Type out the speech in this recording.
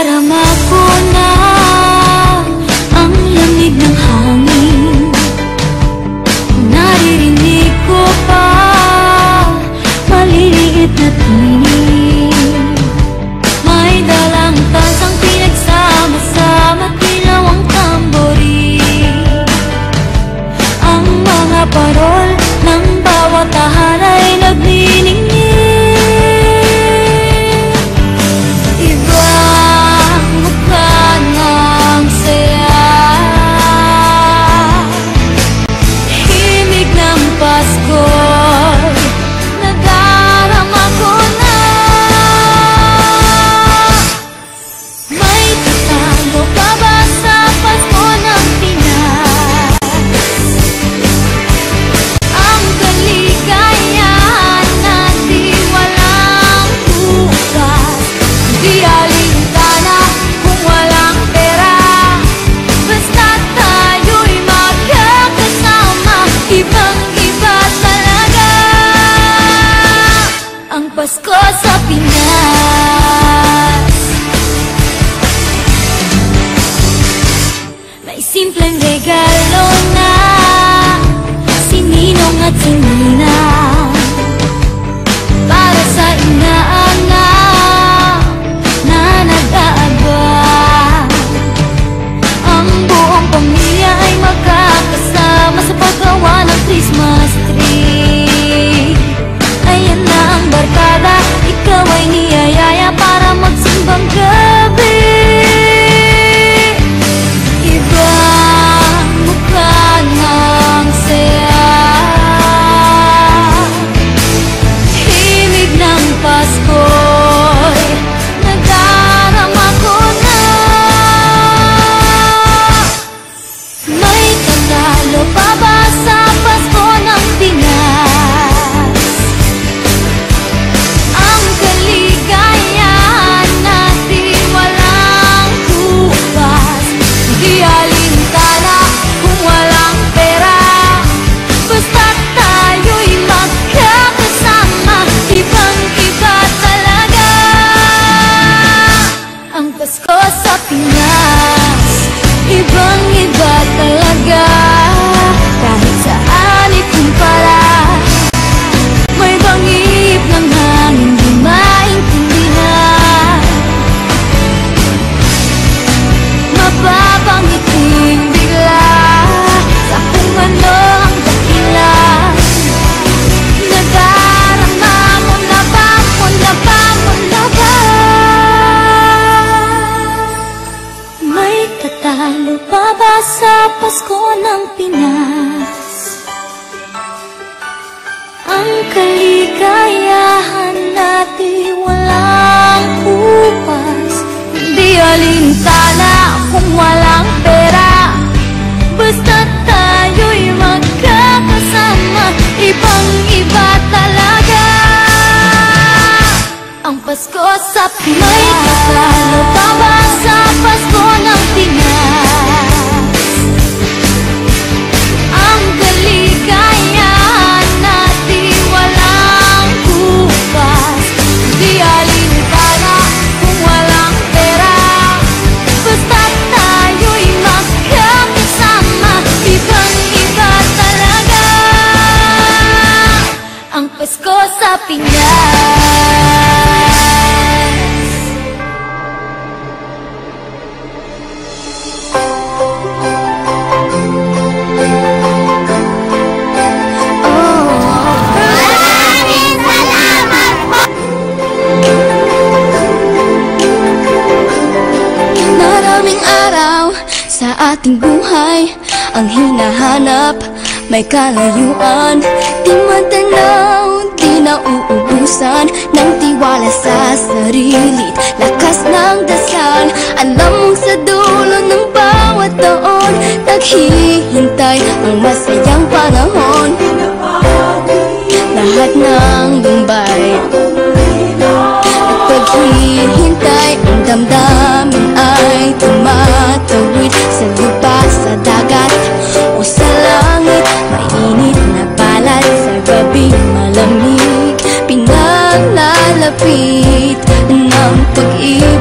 Nadarama ko na ang lamig ng hangin, naririnig ko pa maliliit na tinig. May dalang tansang pinagsama-sama, tilaw ang tamborin. Ang mga parol ng bawat tahan ay nagniningning. Ibang mukha ng saya, himig ng Pasko, nadarama ko na. May tatalo pa ba sa Pasko ng Pinas? Ang kaligayahan natin walang bukas, di alintana kung walang pera, basta tayo'y magkakasama. Ibang-iba talaga ang Pasko sa Pinas. May simpleng regalo na si Ninong at si Ninang, para sa inaangang na nag-aabang. Ang buong pamilya ay magkakasama sa paggawa ng Christmas tree. Ayan na ang barkada, ikaw ay niyayaya para magsimbang gabi. Ibang mukha ng saya, himig ng Pasko'y nadarama ko na. May tatalo pa ba sa Pasko ng Pinas? Ang kaligayahan natin walang bukas, di alintana kung walang pera, basta tayo'y magkakasama. Ibang-iba talaga ang Pasko sa Pinas. Ibang-iba talaga, kahit saan ikumpara. May bangib ng hangin di maintindihan, mapapangiting bigla sa kung ano ang dahilan. Nadarama mo na ba, mo na ba, mo na ba? May tatalo pa ba sa Pasko ng Pinas? Ang kaligayahan natin walang upas, di alintana kung walang pera, basta tayo'y magkakasama. Ibang-iba talaga ang Pasko sa Pinas. May tatalo pa ba sa Pasko ng Pinas? Ang kaligayahan natin walang bukas, di alintana kung walang pera, basta tayo'y magkakasama. Ibang-iba talaga ang Pasko sa Pinas. Maraming araw sa ating buhay ang hinahanap, may kalayuan, di matanaw, di nauubusan ng tiwala sa sarili, lakas ng dasal. Alam mong sa dulo ng bawat taon, naghihintay ang masayang panahon. Lahat ng lumbay at paghihintay, ang damdamin ay tumatawid sa lupa, sa dagat o sa langit. Mainit na palad sa gabi, malamig pinaglalapit ng pag-ibig.